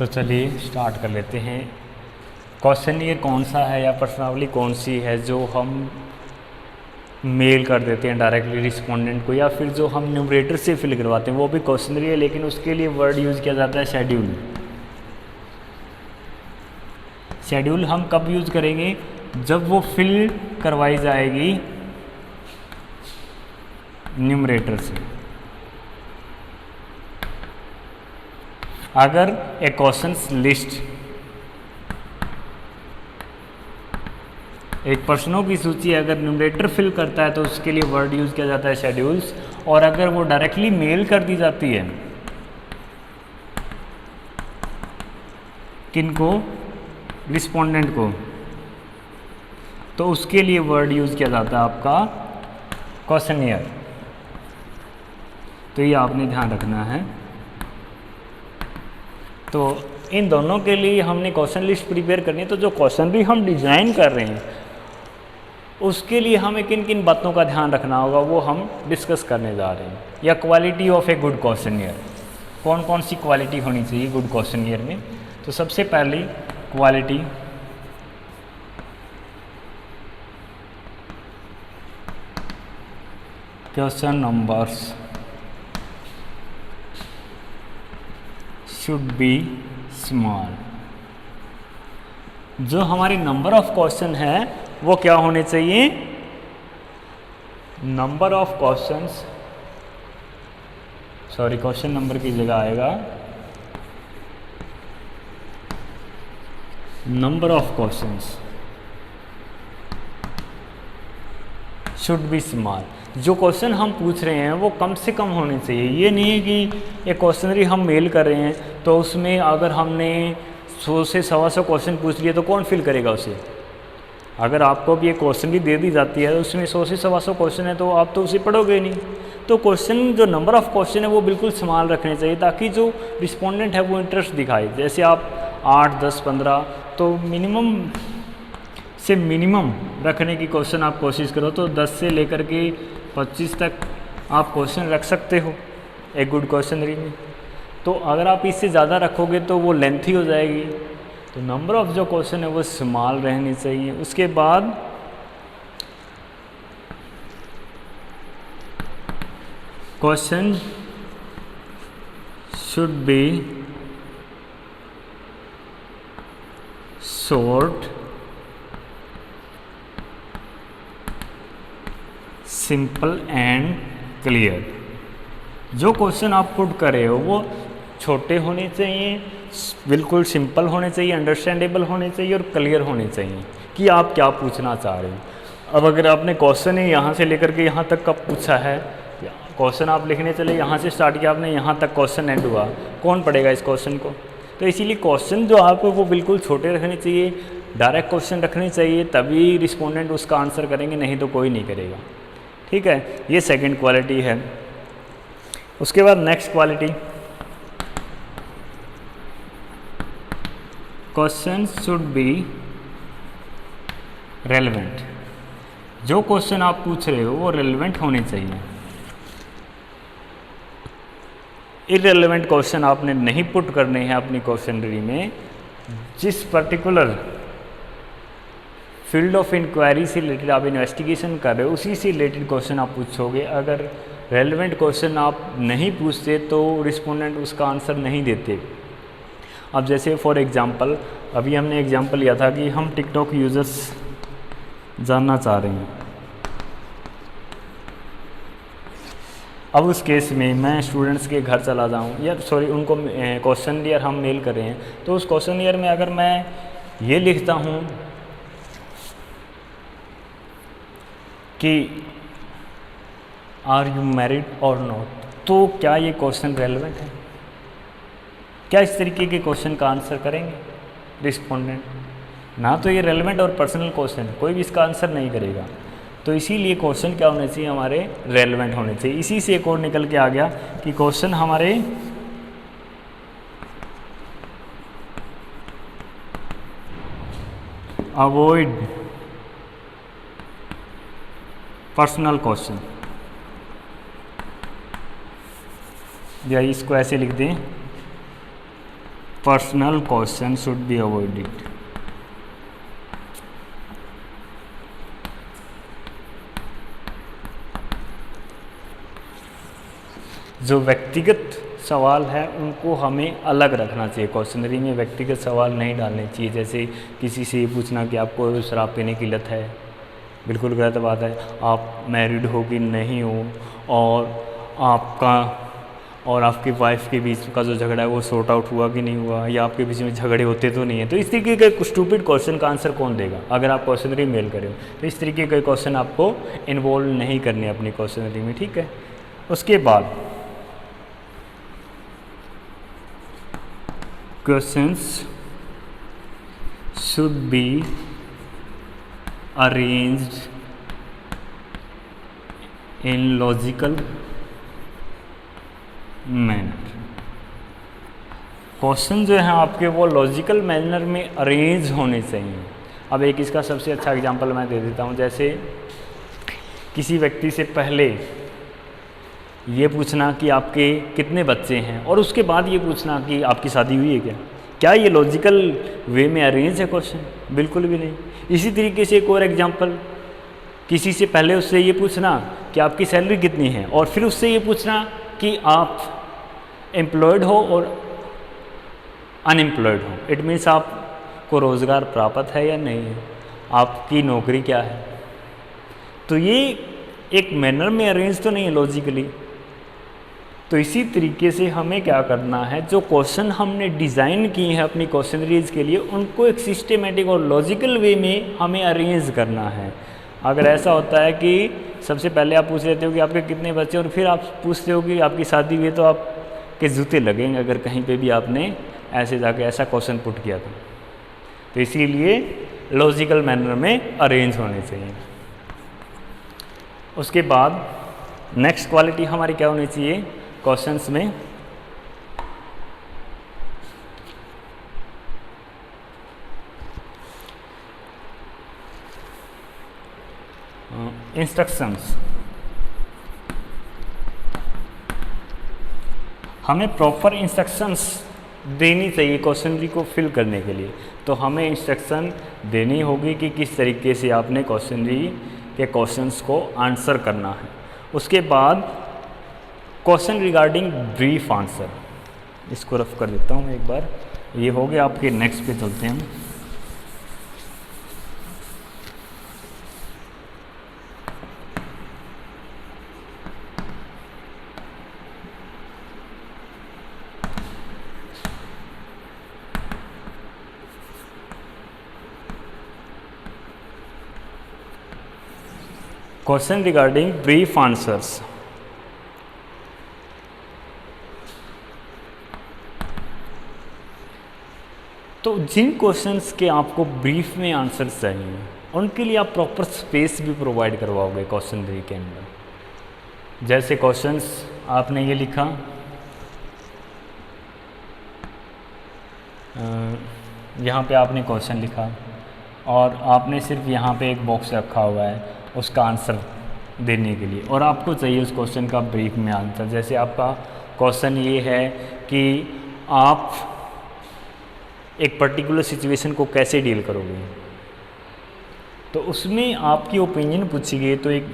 तो चलिए स्टार्ट कर लेते हैं। क्वेश्चन ये कौन सा है या प्रश्नावली कौन सी है जो हम मेल कर देते हैं डायरेक्टली रिस्पोंडेंट को, या फिर जो हम न्यूमरेटर से फिल करवाते हैं वो भी क्वेश्चनरी है, लेकिन उसके लिए वर्ड यूज़ किया जाता है शेड्यूल। शेड्यूल हम कब यूज़ करेंगे? जब वो फिल करवाई जाएगी न्यूमरेटर से। अगर ए क्वेश्चंस लिस्ट, एक प्रश्नों की सूची अगर न्यूमरेटर फिल करता है तो उसके लिए वर्ड यूज़ किया जाता है शेड्यूल्स। और अगर वो डायरेक्टली मेल कर दी जाती है किनको? रिस्पोंडेंट को, तो उसके लिए वर्ड यूज़ किया जाता है आपका क्वेश्चनियर। तो ये आपने ध्यान रखना है। तो इन दोनों के लिए हमने क्वेश्चन लिस्ट प्रिपेयर करनी है। तो जो क्वेश्चन भी हम डिज़ाइन कर रहे हैं उसके लिए हमें किन किन बातों का ध्यान रखना होगा वो हम डिस्कस करने जा रहे हैं। या quality of a good questionnaire, कौन कौन सी क्वालिटी होनी चाहिए गुड क्वेश्चनियर में। तो सबसे पहली quality question numbers should be small. जो हमारी नंबर ऑफ क्वेश्चन है वो क्या होने चाहिए? Number of questions, sorry question number की जगह आएगा number of questions should be small. जो क्वेश्चन हम पूछ रहे हैं वो कम से कम होने चाहिए। ये नहीं है कि एक क्वेश्चनरी हम मेल कर रहे हैं तो उसमें अगर हमने 100 से 125 क्वेश्चन पूछ लिए तो कौन फिल करेगा उसे? अगर आपको भी एक क्वेश्चनरी दे दी जाती है तो उसमें 100 से 125 क्वेश्चन है तो आप तो उसे पढ़ोगे नहीं। तो क्वेश्चन, जो नंबर ऑफ क्वेश्चन है वो बिल्कुल स्मॉल रखने चाहिए ताकि जो रिस्पोंडेंट है वो इंटरेस्ट दिखाए। जैसे आप 8, 10, 15 तो मिनिमम से मिनिमम रखने की क्वेश्चन आप कोशिश करो। तो 10 से लेकर के 25 तक आप क्वेश्चन रख सकते हो एक गुड क्वेश्चनरी में। तो अगर आप इससे ज़्यादा रखोगे तो वो लेंथी हो जाएगी। तो नंबर ऑफ जो क्वेश्चन है वो स्मॉल रहनी चाहिए। उसके बाद question should be short, simple and clear. जो क्वेश्चन आप पुट कर रहे हो वो छोटे होने चाहिए, बिल्कुल सिंपल होने चाहिए, अंडरस्टैंडेबल होने चाहिए और क्लियर होने चाहिए कि आप क्या पूछना चाह रहे हो। अब अगर आपने क्वेश्चन ही यहाँ से लेकर के यहाँ तक का पूछा है, क्वेश्चन आप लिखने चले यहाँ से स्टार्ट किया आपने, यहाँ तक क्वेश्चन एंड हुआ, कौन पढ़ेगा इस क्वेश्चन को? तो इसीलिए क्वेश्चन जो आपको वो बिल्कुल छोटे रखने चाहिए, डायरेक्ट क्वेश्चन रखने चाहिए, तभी रिस्पोंडेंट उसका आंसर करेंगे, नहीं तो कोई नहीं करेगा। ठीक है, ये सेकंड क्वालिटी है। उसके बाद next quality, question should be relevant. जो क्वेश्चन आप पूछ रहे हो वो रेलेवेंट होने चाहिए। इररेलेवेंट क्वेश्चन आपने नहीं पुट करने हैं अपनी क्वेश्चनरी में। जिस पर्टिकुलर फील्ड ऑफ इंक्वायरी से रिलेटेड आप इन्वेस्टिगेशन कर रहे हो उसी से रिलेटेड क्वेश्चन आप पूछोगे। अगर रेलेवेंट क्वेश्चन आप नहीं पूछते तो रिस्पोंडेंट उसका आंसर नहीं देते। अब जैसे फॉर एग्जांपल अभी हमने एग्जांपल लिया था कि हम टिकटॉक यूज़र्स जानना चाह रहे हैं। अब उस केस में मैं स्टूडेंट्स के घर चला जाऊँ, या सॉरी उनको क्वेश्चनियर हम मेल कर रहे हैं, तो उस क्वेश्चनियर में अगर मैं ये लिखता हूँ कि आर यू मैरिड और नॉट, तो क्या ये क्वेश्चन रेलेवेंट है? क्या इस तरीके के क्वेश्चन का आंसर करेंगे रिस्पोंडेंट? ना तो ये रेलेवेंट और पर्सनल क्वेश्चन, कोई भी इसका आंसर नहीं करेगा। तो इसीलिए क्वेश्चन क्या होने चाहिए? हमारे रेलेवेंट होने चाहिए। इसी से एक और निकल के आ गया कि क्वेश्चन हमारे अवॉइड पर्सनल क्वेश्चन, या इसको ऐसे लिख दें personal question should be avoided. जो व्यक्तिगत सवाल है उनको हमें अलग रखना चाहिए, क्वेश्चनरी में व्यक्तिगत सवाल नहीं डालने चाहिए। जैसे किसी से ये पूछना कि आपको शराब पीने की लत है, बिल्कुल गलत बात है। आप मैरिड हो कि नहीं हो, और आपकी वाइफ के बीच का जो झगड़ा है वो सॉर्ट आउट हुआ कि नहीं हुआ, या आपके बीच में झगड़े होते तो नहीं है। तो इस तरीके के स्टूपिड क्वेश्चन का आंसर कौन देगा अगर आप क्वेश्चनरी मेल करें हो। तो इस तरीके के क्वेश्चन आपको इन्वॉल्व नहीं करने अपनी क्वेश्चनरी में, ठीक है। उसके बाद questions should be arranged in logical manner। Question जो है आपके वो लॉजिकल मैनर में अरेंज होने चाहिए। अब एक इसका सबसे अच्छा एग्जांपल मैं दे देता हूँ। जैसे किसी व्यक्ति से पहले ये पूछना कि आपके कितने बच्चे हैं और उसके बाद ये पूछना कि आपकी शादी हुई है क्या ये लॉजिकल वे में अरेंज है क्वेश्चन? बिल्कुल भी नहीं। इसी तरीके से एक और एग्जांपल, किसी से पहले उससे ये पूछना कि आपकी सैलरी कितनी है और फिर उससे ये पूछना कि आप एम्प्लॉयड हो और अनएम्प्लॉयड हो। इट मीन्स आपको रोज़गार प्राप्त है या नहीं है, आपकी नौकरी क्या है। तो ये एक मैनर में अरेंज तो नहीं है लॉजिकली। तो इसी तरीके से हमें क्या करना है, जो क्वेश्चन हमने डिज़ाइन किए हैं अपनी क्वेश्चनरीज के लिए उनको एक सिस्टेमेटिक और लॉजिकल वे में हमें अरेंज करना है। अगर ऐसा होता है कि सबसे पहले आप पूछ लेते हो कि आपके कितने बच्चे और फिर आप पूछते हो कि आपकी शादी हुई है, तो आपके जूते लगेंगे अगर कहीं पे भी आपने ऐसे जाके ऐसा क्वेश्चन पुट किया था। तो इसीलिए लॉजिकल मैनर में अरेंज होने चाहिए। उसके बाद नेक्स्ट क्वालिटी हमारी क्या होनी चाहिए क्वेश्चंस में, इंस्ट्रक्शंस। हमें प्रॉपर इंस्ट्रक्शंस देनी चाहिए क्वेश्चनरी को फिल करने के लिए। तो हमें इंस्ट्रक्शन देनी होगी कि किस तरीके से आपने क्वेश्चनरी के क्वेश्चंस को आंसर करना है। उसके बाद क्वेश्चन रिगार्डिंग ब्रीफ आंसर, इसको रफ कर देता हूँ एक बार। ये हो गया, आपके नेक्स्ट पे चलते हैं हम। Question regarding brief answers. तो जिन क्वेश्चंस के आपको ब्रीफ में आंसर चाहिए उनके लिए आप प्रॉपर स्पेस भी प्रोवाइड करवाओगे क्वेश्चनरी के अंदर। जैसे क्वेश्चंस आपने ये लिखा, यहाँ पे आपने क्वेश्चन लिखा और आपने सिर्फ यहाँ पे एक बॉक्स रखा हुआ है उसका आंसर देने के लिए, और आपको चाहिए उस क्वेश्चन का ब्रीफ में आंसर। जैसे आपका क्वेश्चन ये है कि आप एक पर्टिकुलर सिचुएशन को कैसे डील करोगे, तो उसमें आपकी ओपिनियन पूछी गई। तो एक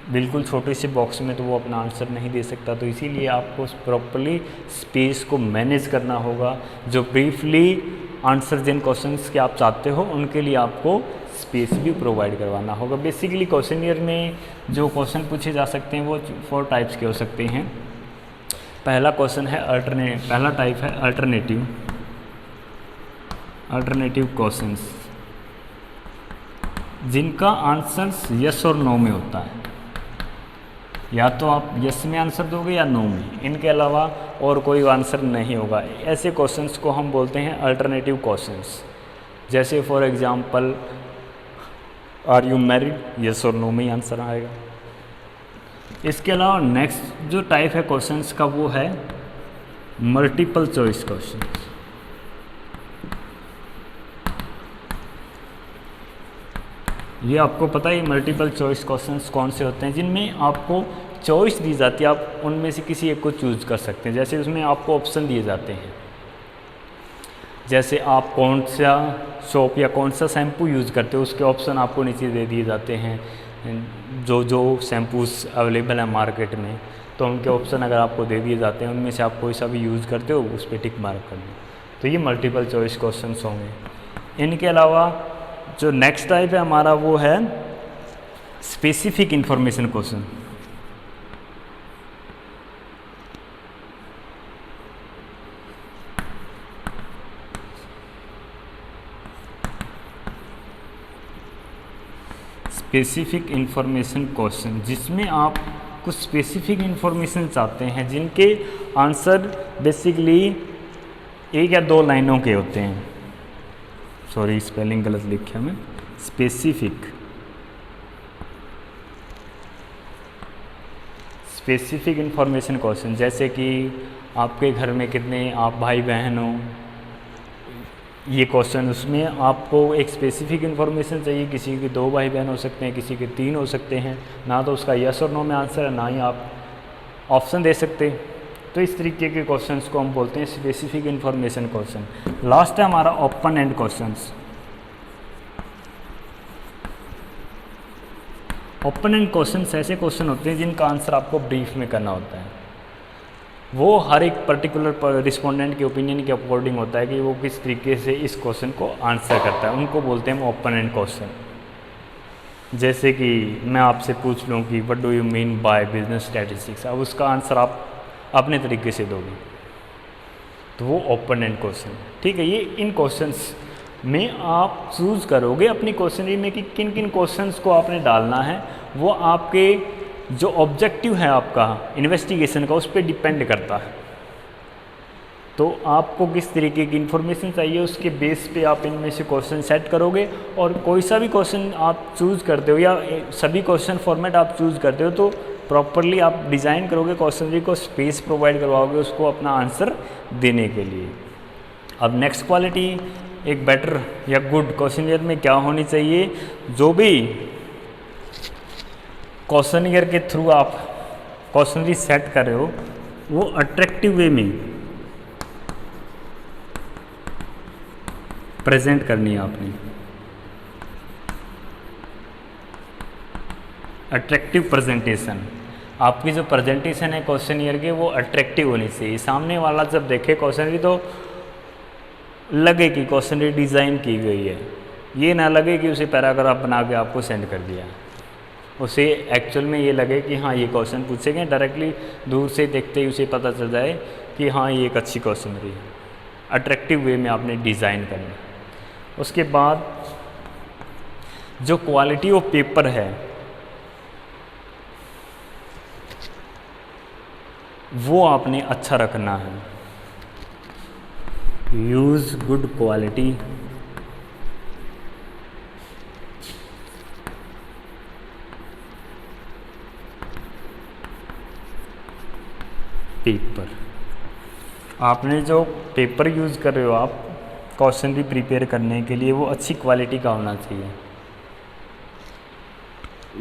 बिल्कुल छोटे से बॉक्स में तो वो अपना आंसर नहीं दे सकता। तो इसीलिए आपको प्रॉपर्ली स्पेस को मैनेज करना होगा। जो ब्रीफली आंसर जिन क्वेश्चंस के आप चाहते हो उनके लिए आपको स्पेस भी प्रोवाइड करवाना होगा। बेसिकली क्वेश्चनियर में जो क्वेश्चन पूछे जा सकते हैं वो 4 टाइप्स के हो सकते हैं। पहला क्वेश्चन है पहला टाइप है अल्टरनेटिव क्वेश्चंस, जिनका आंसर यस और नो में होता है। या तो आप यस में आंसर दोगे या नो में, इनके अलावा और कोई आंसर नहीं होगा। ऐसे क्वेश्चंस को हम बोलते हैं अल्टरनेटिव क्वेश्चंस। जैसे for example are you married, yes और नो में ही आंसर आएगा। इसके अलावा नेक्स्ट जो टाइप है क्वेश्चंस का वो है मल्टीपल चॉइस क्वेश्चन। ये आपको पता है मल्टीपल चॉइस क्वेश्चंस कौन से होते हैं, जिनमें आपको चॉइस दी जाती है, आप उनमें से किसी एक को चूज कर सकते हैं। जैसे उसमें आपको ऑप्शन दिए जाते हैं जैसे आप कौन सा सोप या कौन सा शैम्पू यूज़ करते हो उसके ऑप्शन आपको नीचे दे दिए जाते हैं, जो जो शैम्पूस अवेलेबल हैं मार्केट में, तो उनके ऑप्शन अगर आपको दे दिए जाते हैं उनमें से आप कोई सा भी यूज़ करते हो उस पर टिक मार्क कर दो। तो ये मल्टीपल चॉइस क्वेश्चंस होंगे। इनके अलावा जो नेक्स्ट टाइप है हमारा वो है specific information question. Specific information question जिसमें आप कुछ स्पेसिफिक इंफॉर्मेशन चाहते हैं जिनके आंसर बेसिकली एक या दो लाइनों के होते हैं। सॉरी स्पेलिंग गलत लिखा मैं। स्पेसिफिक इंफॉर्मेशन क्वेश्चन, जैसे कि आपके घर में कितने आप भाई बहन हो, ये क्वेश्चन उसमें आपको एक स्पेसिफिक इन्फॉर्मेशन चाहिए। किसी के 2 भाई बहन हो सकते हैं, किसी के 3 हो सकते हैं, ना तो उसका यस और नो में आंसर है, ना ही आप ऑप्शन दे सकते। तो इस तरीके के क्वेश्चंस को हम बोलते हैं स्पेसिफिक इन्फॉर्मेशन क्वेश्चन। लास्ट है हमारा open and questions. Open and questions ऐसे क्वेश्चन होते हैं जिनका आंसर आपको ब्रीफ में करना होता है। वो हर एक पर्टिकुलर रिस्पोंडेंट के ओपिनियन के अकॉर्डिंग होता है कि वो किस तरीके से इस क्वेश्चन को आंसर करता है, उनको बोलते हैं ओपन एंड क्वेश्चन। जैसे कि मैं आपसे पूछ लूँ कि what do you mean by business statistics, अब उसका आंसर आप अपने तरीके से दोगे, तो वो ओपन एंड क्वेश्चन। ठीक है, ये इन क्वेश्चंस में आप चूज़ करोगे अपनी क्वेश्चनरी में कि किन किन क्वेश्चंस को आपने डालना है। वो आपके जो ऑब्जेक्टिव है आपका इन्वेस्टिगेशन का उस पर डिपेंड करता है। तो आपको किस तरीके की इन्फॉर्मेशन चाहिए उसके बेस पे आप इनमें से क्वेश्चन सेट करोगे। और कोई सा भी क्वेश्चन आप चूज़ करते हो या सभी क्वेश्चन फॉर्मेट आप चूज़ करते हो तो प्रॉपरली आप डिज़ाइन करोगे, क्वेश्चनरी को स्पेस प्रोवाइड करवाओगे उसको अपना आंसर देने के लिए। अब नेक्स्ट क्वालिटी एक बेटर या गुड क्वेश्चनियर में क्या होनी चाहिए, जो भी क्वेश्चनियर के थ्रू आप क्वेश्चनरी सेट कर रहे हो वो अट्रैक्टिव वे में प्रेजेंट करनी है आपने। अट्रैक्टिव प्रेजेंटेशन, आपकी जो प्रेजेंटेशन है क्वेश्चनियर की वो अट्रैक्टिव होनी चाहिए। सामने वाला जब देखे क्वेश्चनरी तो लगे कि क्वेश्चनरी डिज़ाइन की गई है, ये ना लगे कि उसे पैराग्राफ बना के आपको सेंड कर दिया। उसे एक्चुअल में ये लगे कि हाँ ये क्वेश्चन पूछे गए, डायरेक्टली दूर से देखते ही उसे पता चल जाए कि हाँ ये एक अच्छी क्वेश्चनरी है। अट्रैक्टिव वे में आपने डिज़ाइन करना। उसके बाद जो क्वालिटी ऑफ पेपर है वो आपने अच्छा रखना है। Use good quality paper. आपने जो पेपर यूज़ कर रहे हो आप क्वेश्चनरी प्रिपेयर करने के लिए वो अच्छी क्वालिटी का होना चाहिए,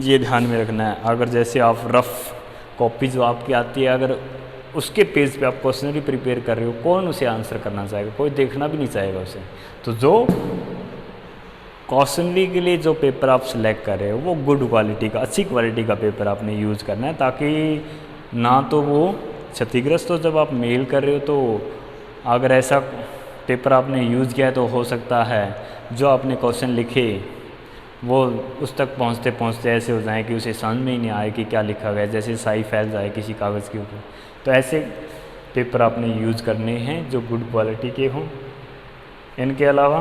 ये ध्यान में रखना है। अगर जैसे आप रफ़ कॉपी जो आपकी आती है अगर उसके पेज पे आप क्वेश्चनरी प्रिपेयर कर रहे हो, कौन उसे आंसर करना चाहेगा, कोई देखना भी नहीं चाहेगा उसे। तो जो क्वेश्चनरी के लिए जो पेपर आप सिलेक्ट कर रहे हो वो गुड क्वालिटी का, अच्छी क्वालिटी का पेपर आपने यूज़ करना है, ताकि ना तो वो क्षतिग्रस्त हो जब आप मेल कर रहे हो। तो अगर ऐसा पेपर आपने यूज़ किया है तो हो सकता है जो आपने क्वेश्चन लिखे वो उस तक पहुंचते पहुंचते ऐसे हो जाए कि उसे समझ में ही नहीं आए कि क्या लिखा गया, जैसे स्याही फैल जाए किसी कागज़ के ऊपर। तो ऐसे पेपर आपने यूज़ करने हैं जो गुड क्वालिटी के हों। इनके अलावा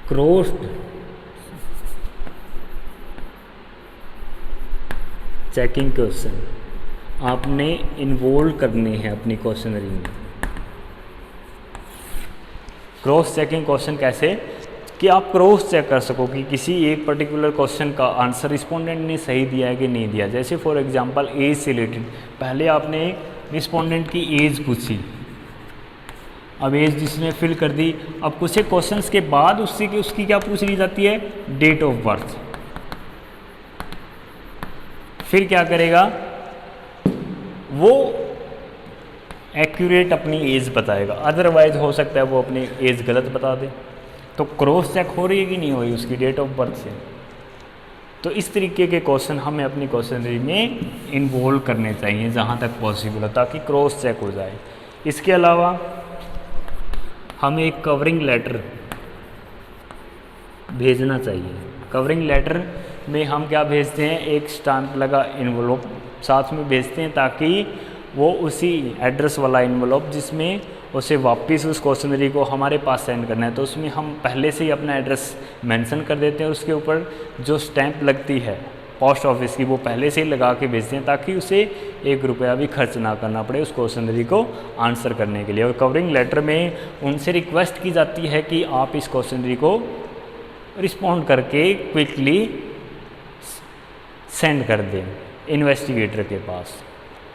क्रॉस चेकिंग क्वेश्चन आपने इन्वॉल्व करने हैं अपनी क्वेश्चनरी में। क्रॉस चेकिंग क्वेश्चन कैसे कि आप क्रॉस चेक कर सको कि किसी एक पर्टिकुलर क्वेश्चन का आंसर रिस्पोंडेंट ने सही दिया है कि नहीं दिया। जैसे फॉर एग्जांपल एज से रिलेटेड, पहले आपने रिस्पोंडेंट की एज पूछी, अब एज जिसने फिल कर दी, अब कुछ एक क्वेश्चंस के बाद उसकी क्या पूछ ली जाती है, डेट ऑफ बर्थ। फिर क्या करेगा वो एक्यूरेट अपनी एज बताएगा, अदरवाइज हो सकता है वो अपनी एज गलत बता दे। तो क्रॉस चेक हो रही है कि नहीं हो रही उसकी डेट ऑफ बर्थ से। तो इस तरीके के क्वेश्चन हमें अपनी क्वेश्चनरी में इन्वॉल्व करने चाहिए जहाँ तक पॉसिबल हो, ताकि क्रॉस चेक हो जाए। इसके अलावा हमें एक कवरिंग लेटर भेजना चाहिए। कवरिंग लेटर में हम क्या भेजते हैं, एक स्टैम्प लगा एनवलप साथ में भेजते हैं, ताकि वो उसी एड्रेस वाला एनवलप जिसमें उसे वापस उस क्वेश्चनरी को हमारे पास सेंड करना है, तो उसमें हम पहले से ही अपना एड्रेस मेंशन कर देते हैं। उसके ऊपर जो स्टैंप लगती है पोस्ट ऑफिस की वो पहले से ही लगा के भेजते हैं, ताकि उसे 1 रुपया भी खर्च ना करना पड़े उस क्वेश्चनरी को आंसर करने के लिए। और कवरिंग लेटर में उनसे रिक्वेस्ट की जाती है कि आप इस क्वेश्चनरी को रिस्पॉन्ड करके क्विकली सेंड कर दें इन्वेस्टिगेटर के पास।